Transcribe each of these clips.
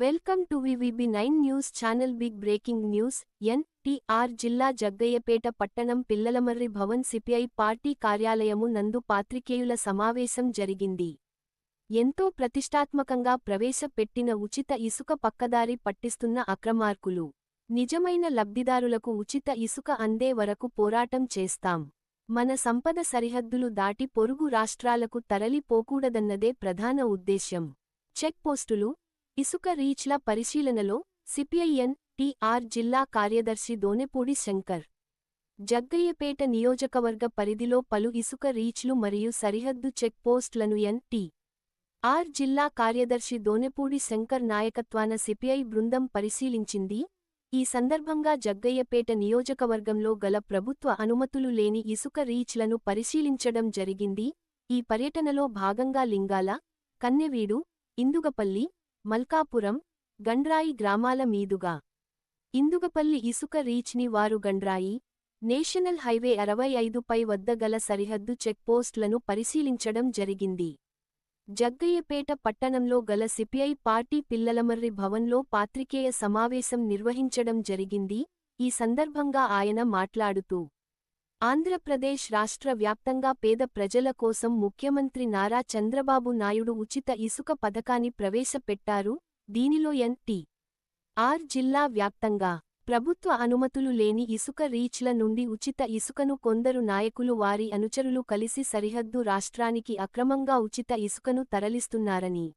Welcome to వివిబి9 news channel. Big breaking news. NTR. జిల్లా జగ్గయ్యపేట పట్టణం పిల్లలమర్రి భవన్ సిపిఐ పార్టీ కార్యాలయము నందు పాత్రికేయుల సమావేశం జరిగింది. ఎంతో ప్రతిష్టాత్మకంగా ప్రవేశపెట్టిన ఉచిత ఇసుక పక్కదారి పట్టిస్తున్న అక్రమార్కులు, నిజమైన లబ్ధిదారులకు ఉచిత ఇసుక అందే వరకు పోరాటం చేస్తాం. మన సంపద సరిహద్దులు దాటి పొరుగు రాష్ట్రాలకు తరలిపోకూడదన్నదే ప్రధాన ఉద్దేశ్యం. చెక్ పోస్టులు, ఇసుక రీచ్ల పరిశీలనలో సిపిఐ ఎన్.టి.ఆర్. జిల్లా కార్యదర్శి దోనెపూడి శంకర్. జగ్గయ్యపేట నియోజకవర్గ పరిధిలో పలు ఇసుక రీచ్లు మరియు సరిహద్దు చెక్ పోస్టులను ఎన్.టి.ఆర్. జిల్లా కార్యదర్శి దోనెపూడి శంకర్ నాయకత్వాన సిపిఐ బృందం పరిశీలించింది. ఈ సందర్భంగా జగ్గయ్యపేట నియోజకవర్గంలో గల ప్రభుత్వ అనుమతులు లేని ఇసుక రీచ్లను పరిశీలించడం జరిగింది. ఈ పర్యటనలో భాగంగా లింగాల, కన్నెవీడు, ఇందుగపల్లి, మల్కాపురం, గండ్రాయి గ్రామాల మీదుగా ఇందుగపల్లి ఇసుక రీచ్ని వారు గండ్రాయి, నేషనల్ హైవే 65పై వద్ద గల సరిహద్దు చెక్ పోస్టులను పరిశీలించడం జరిగింది. జగ్గయ్యపేట పట్టణంలో గల సిపిఐ పార్టీ పిల్లలమర్రి భవన్లో పాత్రికేయ సమావేశం నిర్వహించడం జరిగింది. ఈ సందర్భంగా ఆయన మాట్లాడుతూ, ఆంధ్రప్రదేశ్ రాష్ట్ర వ్యాప్తంగా పేద ప్రజల కోసం ముఖ్యమంత్రి నారా చంద్రబాబు నాయుడు ఉచిత ఇసుక పథకాన్ని ప్రవేశపెట్టారు. దీనిలో ఎన్.టి.ఆర్. జిల్లా వ్యాప్తంగా ప్రభుత్వ అనుమతులు లేని ఇసుక రీచ్ల నుండి ఉచిత ఇసుకను కొందరు నాయకులు వారి అనుచరులు కలిసి సరిహద్దు రాష్ట్రానికి అక్రమంగా ఉచిత ఇసుకను తరలిస్తున్నారని,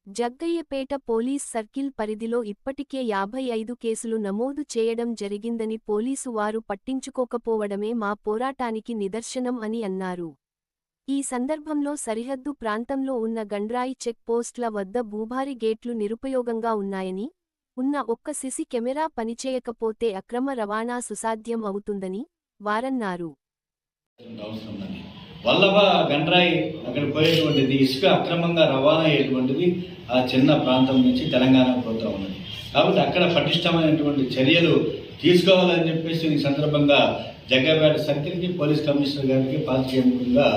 జగ్గయ్యపేట పోలీస్ సర్కిల్ పరిధిలో ఇప్పటికే 55 కేసులు నమోదు చేయడం జరిగిందని, పోలీసు వారు పట్టించుకోకపోవడమే మా పోరాటానికి నిదర్శనం అని అన్నారు. ఈ సందర్భంలో సరిహద్దు ప్రాంతంలో ఉన్న గండ్రాయి చెక్ పోస్ట్ల వద్ద భూభారీ గేట్లు నిరుపయోగంగా ఉన్నాయని, ఉన్న ఒక్క సిసి కెమెరా పనిచేయకపోతే అక్రమ రవాణా సుసాధ్యం అవుతుందని వారన్నారు. వల్లభ గండ్రాయి అక్కడ పోయేటువంటిది ఇసుక అక్రమంగా రవాణా అయ్యేటువంటిది ఆ చిన్న ప్రాంతం నుంచి తెలంగాణకు పోతూ ఉన్నది. కాబట్టి అక్కడ పటిష్టమైనటువంటి చర్యలు తీసుకోవాలని చెప్పేసి ఈ సందర్భంగా జగ్గయ్యపేట సర్కిల్కి, పోలీస్ కమిషనర్ గారికి పాత్రికేయులుగా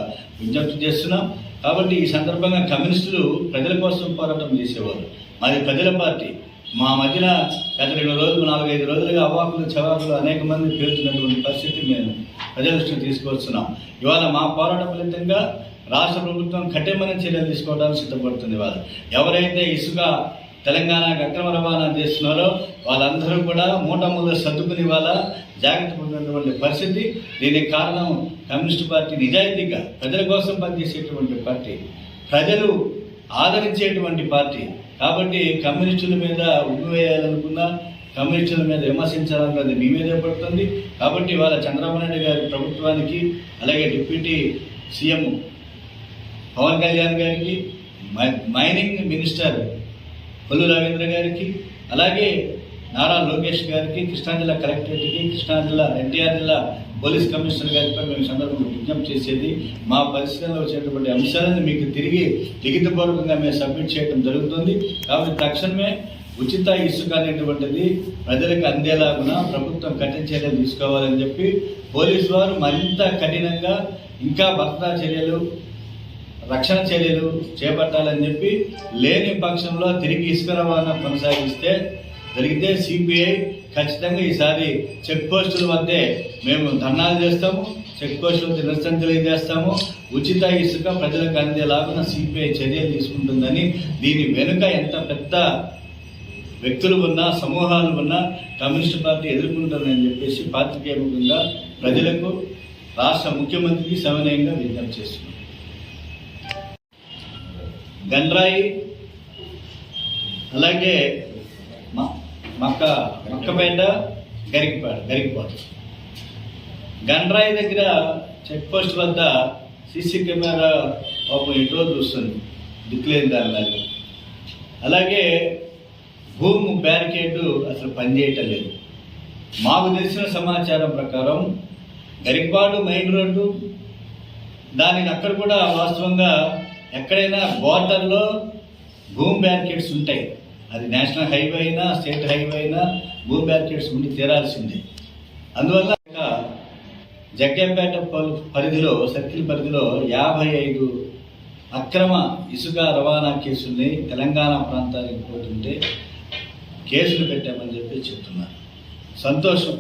విజ్ఞప్తి చేస్తున్నాం. కాబట్టి ఈ సందర్భంగా కమ్యూనిస్టులు ప్రజల కోసం పోరాటం చేసేవారు. మాది ప్రజల పార్టీ. మా మధ్యన గత 2 రోజులు 4-5 రోజులుగా అవాకులు చవాకులు అనేక మంది పేరుతున్నటువంటి పరిస్థితి మేము ప్రజల దృష్టికి తీసుకొస్తున్నాం. ఇవాళ మా పోరాట ఫలితంగా రాష్ట్ర ప్రభుత్వం కఠినమైన చర్యలు తీసుకోవడానికి సిద్ధపడుతుంది. వాళ్ళు ఎవరైతే ఇసుక తెలంగాణకు అక్రమ రవాణా చేస్తున్నారో వాళ్ళందరూ కూడా మూటములు సర్దుకుని వాళ్ళ జాగ్రత్త పడినటువంటి పరిస్థితి. దీనికి కారణం కమ్యూనిస్టు పార్టీ నిజాయితీగా ప్రజల కోసం పనిచేసేటువంటి పార్టీ, ప్రజలు ఆదరించేటువంటి పార్టీ. కాబట్టి కమ్యూనిస్టుల మీద ఉగ్గువేయాలనుకున్నా, కమ్యూనిస్టుల మీద విమర్శించాలన్నది మీ మీదే పడుతుంది. కాబట్టి ఇవాళ చంద్రబాబు నాయుడు గారి ప్రభుత్వానికి, అలాగే డిప్యూటీ సీఎం పవన్ కళ్యాణ్ గారికి, మైనింగ్ మినిస్టర్ కొల్లు రవీంద్ర గారికి, అలాగే నారా లోకేష్ గారికి, కృష్ణా జిల్లా కలెక్టరేట్కి, కృష్ణా జిల్లా ఎన్టీఆర్ జిల్లా పోలీస్ కమిషనర్ గారిపై మేము సందర్భంగా విజ్ఞప్తి చేసేది, మా పరిశీలనలో వచ్చేటువంటి అంశాలను మీకు తిరిగి లిఖితపూర్వకంగా మేము సబ్మిట్ చేయడం జరుగుతుంది. కాబట్టి తక్షణమే ఉచిత ఇసుక అనేటువంటిది ప్రజలకు అందేలాగున ప్రభుత్వం కఠిన చర్యలు తీసుకోవాలని చెప్పి పోలీసు వారు మరింత కఠినంగా ఇంకా భద్రతా చర్యలు, రక్షణ చర్యలు చేపట్టాలని చెప్పి, లేని పక్షంలో తిరిగి ఇసుక రవాణా కొనసాగిస్తే జరిగితే సిపిఐ ఖచ్చితంగా ఈసారి చెక్ పోస్టుల వద్దే మేము ధర్నాలు చేస్తాము, చెక్ పోస్టుల వద్ద నిరసన తెలియజేస్తాము. ఉచిత ఇసుక ప్రజలకు అందేలాగా సిపిఐ చర్యలు తీసుకుంటుందని, దీని వెనుక ఎంత పెద్ద వ్యక్తులు ఉన్నా, సమూహాలు ఉన్నా కమ్యూనిస్టు పార్టీ ఎదుర్కొంటుందని చెప్పేసి పాత్రికేయంగా ప్రజలకు, రాష్ట్ర ముఖ్యమంత్రికి సవినయంగా విజ్ఞప్తి చేస్తున్నాం. గండ్రాయి, అలాగే మక్కపేట, గరికిపాటు. గండ్రాయి దగ్గర చెక్ పోస్ట్ వద్ద సీసీ కెమెరా పాపం ఎటో చూస్తుంది, దిక్కులేని దానిలాగా. అలాగే భూమి బ్యారికేడ్ అసలు పనిచేయటం లేదు. మాకు తెలిసిన సమాచారం ప్రకారం గరికిపాడు మెయిన్ రోడ్డు, దానికి అక్కడ కూడా వాస్తవంగా ఎక్కడైనా బోర్డర్లో భూమి బ్యారికేడ్స్ ఉంటాయి. అది నేషనల్ హైవే అయినా, స్టేట్ హైవే అయినా భూమి బ్యారికేడ్స్ ఉండి తీరాల్సిందే. అందువల్ల జగ్గయ్యపేట పరిధిలో, సర్కిల్ పరిధిలో 55 అక్రమ ఇసుక రవాణా కేసుల్ని తెలంగాణ ప్రాంతానికి పోతుంటే కేసులు పెట్టామని చెప్పి చెప్తున్నారు. సంతోషం.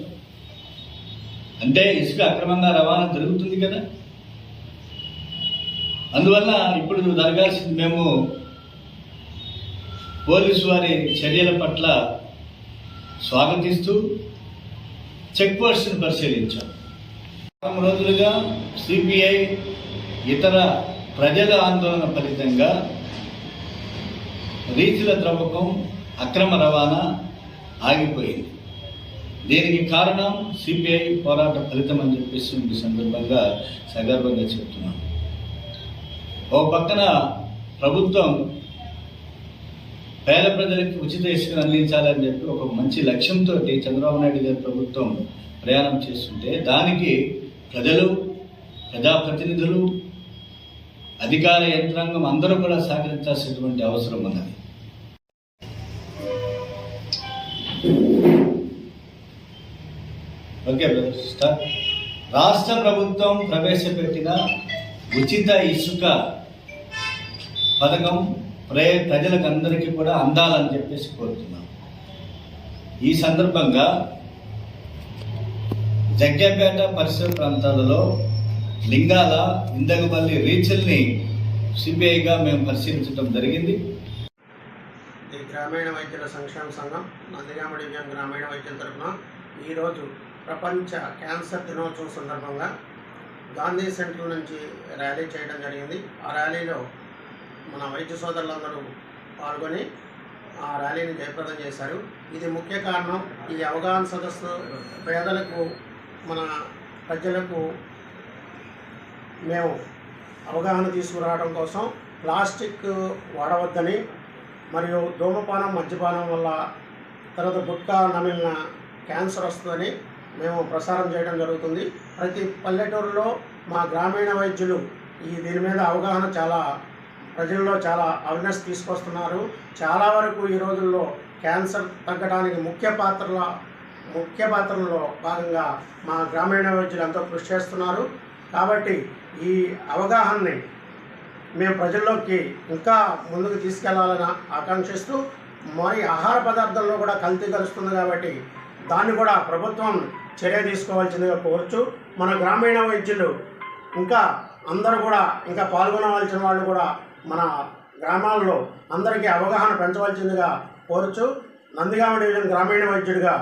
అంటే ఇసుక అక్రమంగా రవాణా జరుగుతుంది కదా. అందువల్ల ఇప్పుడు జరగాల్సింది మేము పోలీసు వారి చర్యల పట్ల స్వాగతిస్తూ చెక్ పోస్ట్ని పరిశీలించాం. 4 రోజులుగా సిపిఐ ఇతర ప్రజల ఆందోళన ఫలితంగా రీచుల త్రవ్వకం, అక్రమ రవాణా ఆగిపోయింది. దీనికి కారణం సిపిఐ పోరాట ఫలితం అని చెప్పేసి ఈ సందర్భంగా సగర్వంగా చెప్తున్నాం. ఓ పక్కన ప్రభుత్వం పేద ప్రజలకి ఉచిత ఇసుకను అందించాలని చెప్పి ఒక మంచి లక్ష్యంతో చంద్రబాబు నాయుడు గారి ప్రభుత్వం ప్రయాణం చేస్తుంటే దానికి ప్రజలు, ప్రజాప్రతినిధులు, అధికార యంత్రాంగం అందరూ కూడా సహకరించాల్సినటువంటి అవసరం ఉన్నది. Okay star. రాష్ట్ర ప్రభుత్వం ప్రవేశపెట్టిన ఉచిత ఇసుక పథకం ప్రజలకు అందరికీ కూడా అందాలని చెప్పేసి కోరుతున్నాం. ఈ సందర్భంగా జగ్గేపేట పరిసర ప్రాంతాలలో లింగాల, ఇందగపల్లి రీచ్ల్ని సిపిఐగా మేము పరిశీలించడం జరిగింది. ఈ గ్రామీణ వైద్యుల సంక్షేమ సంఘం నందిగామ డివిజన్ గ్రామీణ వైద్యుల తరఫున ఈరోజు ప్రపంచ క్యాన్సర్ దినోత్సవం సందర్భంగా గాంధీ సెంటర్ నుంచి ర్యాలీ చేయడం జరిగింది. ఆ ర్యాలీలో మన వైద్య సోదరులందరూ పాల్గొని ఆ ర్యాలీని జయప్రదం చేశారు. ఇది ముఖ్య కారణం ఈ అవగాహన సదస్సు పేదలకు, మన ప్రజలకు మేము అవగాహన తీసుకురావడం కోసం ప్లాస్టిక్ వాడవద్దని, మరియు ధూమపానం, మద్యపానం వల్ల తర్వాత గుట్కా నమిలిన క్యాన్సర్ వస్తుందని మేము ప్రసారం చేయడం జరుగుతుంది. ప్రతి పల్లెటూరులో మా గ్రామీణ వైద్యులు దీని మీద అవగాహన ప్రజల్లో చాలా అవేర్నెస్ తీసుకొస్తున్నారు. చాలా వరకు ఈ రోజుల్లో క్యాన్సర్ తగ్గడానికి ముఖ్య పాత్రలో భాగంగా మా గ్రామీణ వైద్యులు ఎంతో కృషి చేస్తున్నారు. కాబట్టి ఈ అవగాహనని మేము ప్రజల్లోకి ఇంకా ముందుకు తీసుకెళ్లాలని ఆకాంక్షిస్తూ, మరి ఆహార పదార్థాల్లో కూడా కల్తీ కలుస్తుంది కాబట్టి దాన్ని కూడా ప్రభుత్వం చర్య తీసుకోవాల్సిందిగా కోరుచు, మన గ్రామీణ వైద్యులు ఇంకా అందరూ కూడా ఇంకా పాల్గొనవలసిన వాళ్ళు కూడా మన గ్రామాల్లో అందరికీ అవగాహన పెంచవలసిందిగా కోరుచు, నందిగామ డివిజన్ గ్రామీణ వైద్యుడిగా,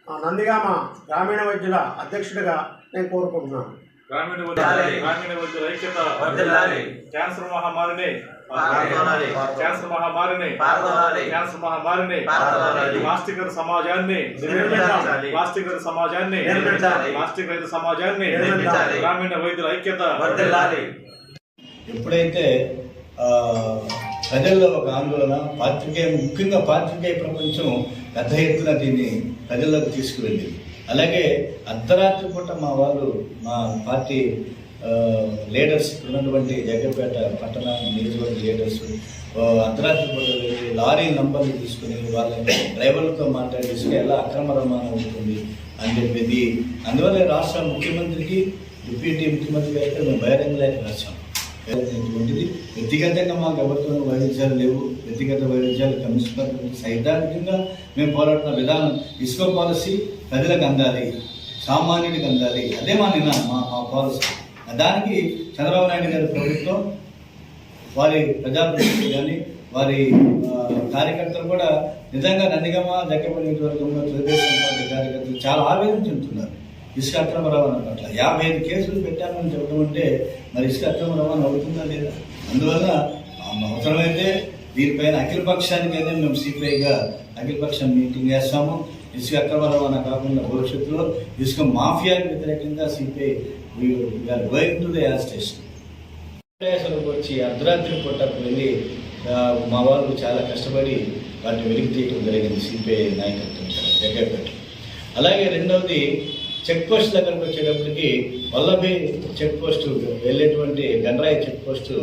నందిగామ గ్రామీణ వైద్యుల అధ్యక్షుడిగా నేను కోరుకుంటున్నాను. గ్రామీణ వైద్యుల ఐక్యత, క్యాన్సర్ మహమ్మారిని ప్లాస్టిక్ సమాజాన్ని, ప్లాస్టిక్ రహిత సమాజాన్ని గ్రామీణ వైద్యుల ఐక్యత. ఎప్పుడైతే ప్రజల్లో ఒక ఆందోళన, ముఖ్యంగా పాత్రికేయ ప్రపంచం పెద్ద ఎత్తున దీన్ని ప్రజల్లోకి తీసుకువెళ్ళింది. అలాగే అర్ధరాత్రి పూట మా వాళ్ళు, మా పార్టీ లీడర్స్, ఉన్నటువంటి జగ్గపేట పట్టణ నియోజకవర్గ లీడర్స్ అర్ధరాత్రి పూట వెళ్ళి లారీ నంబర్లు తీసుకుని వాళ్ళని డ్రైవర్లతో మాట్లాడేసి ఎలా అక్రమ రవాణా అవుతుంది అని చెప్పేది. అందువల్ల రాష్ట్ర ముఖ్యమంత్రికి, డిప్యూటీ ముఖ్యమంత్రి అయితే మేము బహిరంగ లేఖ రాశాం. ఇటువంటిది వ్యక్తిగతంగా మాకు ఎవరితో వైరుధ్యాలు లేవు. వ్యక్తిగత వైరుధ్యాలు కమిషనర్ సైద్ధాంతికంగా మేము పోరాడుతున్న విధానం ఇసుక పాలసీ ప్రజలకు అందాలి, సామాన్యుడికి అందాలి. అదే మా నినాదం, మా పాలసీ. దానికి చంద్రబాబు నాయుడు గారి ప్రభుత్వం, వారి ప్రజాప్రతినిధులు కానీ వారి కార్యకర్తలు కూడా నిజంగా నందిగామ, జగ్గపల్లి నియోజకవర్గంలో తెలుగుదేశం పార్టీ కార్యకర్తలు చాలా ఆవేదన చెందుతున్నారు ఇసుక అక్రమ రవాణా పట్ల. 55 కేసులు పెట్టామని చెప్పడం అంటే మరి ఇసుక అక్రమ రవాణా అవుతుందా లేదా? అందువల్ల అవసరమైతే దీనిపైన అఖిలపక్షానికైతే మేము సిపిఐగా అఖిలపక్షం మీటింగ్ చేస్తాము. ఇసుక అక్రమ రవాణా కాకుండా భవిష్యత్తులో ఇసుక మాఫియాకి వ్యతిరేకంగా CPI going to the air station వచ్చి అర్ధరాత్రి పూటకు వెళ్ళి మా వాళ్ళు చాలా కష్టపడి వాటిని వెలికి తీయటం జరిగింది సిపిఐ నాయకత్వం జగ్గపేట. అలాగే రెండవది చెక్ పోస్ట్ దగ్గరకు వచ్చేటప్పటికి వల్లభి చెక్ పోస్టు వెళ్ళేటువంటి గండ్రాయి చెక్ పోస్టు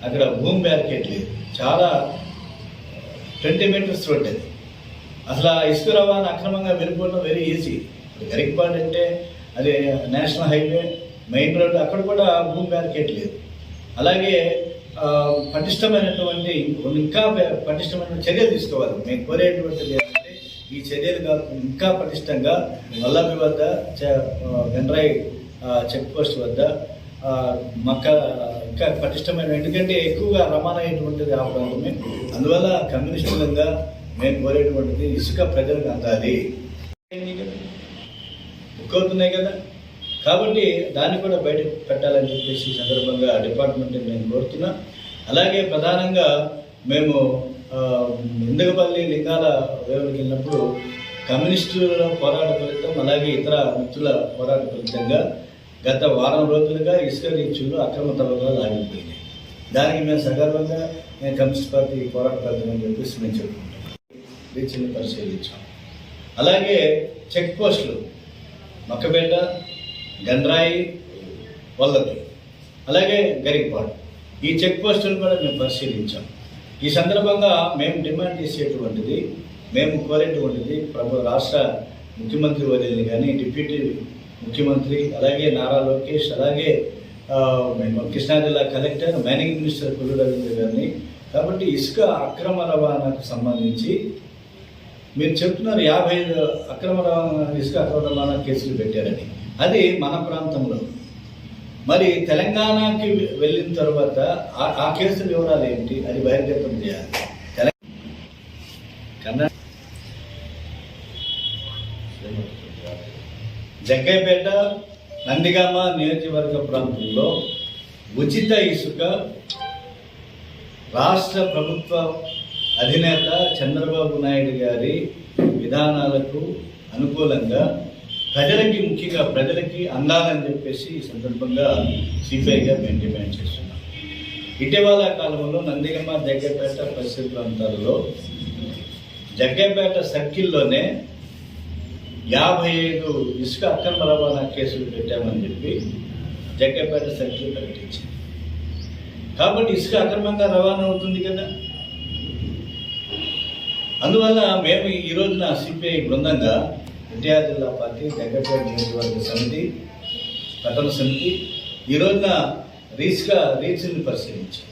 అక్కడ భూమి బ్యారికేడ్ లేదు. చాలా 20 మీటర్స్ రోడ్ అది. అసలు ఆ ఇసుక రవాణా అక్రమంగా వెళ్ళిపోవడం వెరీ ఈజీ. గరికపాడు అంటే అది నేషనల్ హైవే, మెయిన్ రోడ్డు, అక్కడ కూడా భూమి బ్యారికేడ్ లేదు. అలాగే పటిష్టమైనటువంటి ఇంకా పటిష్టమైన చర్యలు తీసుకోవాలి. మేము కోరేటువంటిది ఏంటంటే ఈ చర్యలు కాకుండా ఇంకా పటిష్టంగా వల్లభి వద్ద గండ్రాయి చెక్ పోస్ట్ వద్ద ఇంకా పటిష్టమైన, ఎందుకంటే ఎక్కువగా రవాణా అయ్యేటువంటిది ఆ ప్రాంతమే. అందువల్ల కమ్యూనిస్టులంగా మేము కోరేటువంటిది ఇసుక ప్రజలకు అందాలి. బుక్ అవుతున్నాయి కదా, కాబట్టి దాన్ని కూడా బయట పెట్టాలని చెప్పేసి ఈ సందర్భంగా డిపార్ట్మెంట్ నేను కోరుతున్నా. అలాగే ప్రధానంగా మేము ఇందకపల్లి లింగాల వేవులకు వెళ్ళినప్పుడు కమ్యూనిస్టుల పోరాట ఫలితం, అలాగే ఇతర మిత్రుల పోరాట ఫలితంగా గత వారం రోజులుగా ఇసుక రీచులు అక్రమ తవ్వకాలు ఆగిపోయినాయి. దానికి మేము సగర్వంగా నేను కమ్యూనిస్ట్ పార్టీ పోరాట ఫలితం అని చెప్పేసి మేము చెప్పుకుంటాం. రీచ్ని పరిశీలించాం. అలాగే చెక్ పోస్టులు మక్కపేట, గండ్రాయి, వల్లభి, అలాగే గరికపాడు, ఈ చెక్ పోస్టులు కూడా మేము పరిశీలించాం. ఈ సందర్భంగా మేము డిమాండ్ చేసేటువంటిది, మేము కోరేటువంటిది రాష్ట్ర ముఖ్యమంత్రి వర్యుల్ని కానీ, డిప్యూటీ ముఖ్యమంత్రి, అలాగే నారా లోకేష్, అలాగే కృష్ణా జిల్లా collector, mining minister Kollu Ravindra గారిని. కాబట్టి ఇసుక అక్రమ రవాణాకు సంబంధించి మీరు చెప్తున్నారు 55 ఇసుక అక్రమ రవాణా కేసులు పెట్టారని. అది మన ప్రాంతంలో. మరి తెలంగాణకి వెళ్ళిన తర్వాత ఆ కేసుల వివరాలు ఏంటి, అది బహిర్గతం చేయాలి. జగ్గయ్యపేట, నందిగామ నియోజకవర్గ ప్రాంతంలో ఉచిత ఇసుక రాష్ట్ర ప్రభుత్వ అధినేత చంద్రబాబు నాయుడు గారి విధానాలకు అనుకూలంగా ప్రజలకి, ముఖ్యంగా ప్రజలకి అందాలని చెప్పేసి ఈ సందర్భంగా సిపిఐగా మేము డిమాండ్ చేస్తున్నాం. ఇటీవల కాలంలో నందిగామ, జగ్గయ్యపేట పరిసర ప్రాంతాలలో జగ్గయ్యపేట సర్కిల్లోనే 55 ఇసుక అక్రమ రవాణా కేసులు పెట్టామని చెప్పి జగ్గయ్యపేట సర్కిల్ ప్రకటించింది. కాబట్టి ఇసుక అక్రమంగా రవాణా అవుతుంది కదా. అందువల్ల మేము ఈ రోజున సిపిఐ బృందంగా ఎన్టీఆర్ జిల్లా పార్టీ, జగ్గయ్యపేట నియోజకవర్గ సమితి, పట్టణ సమితి ఈ రోజున రీచ్ని పరిశీలించాం.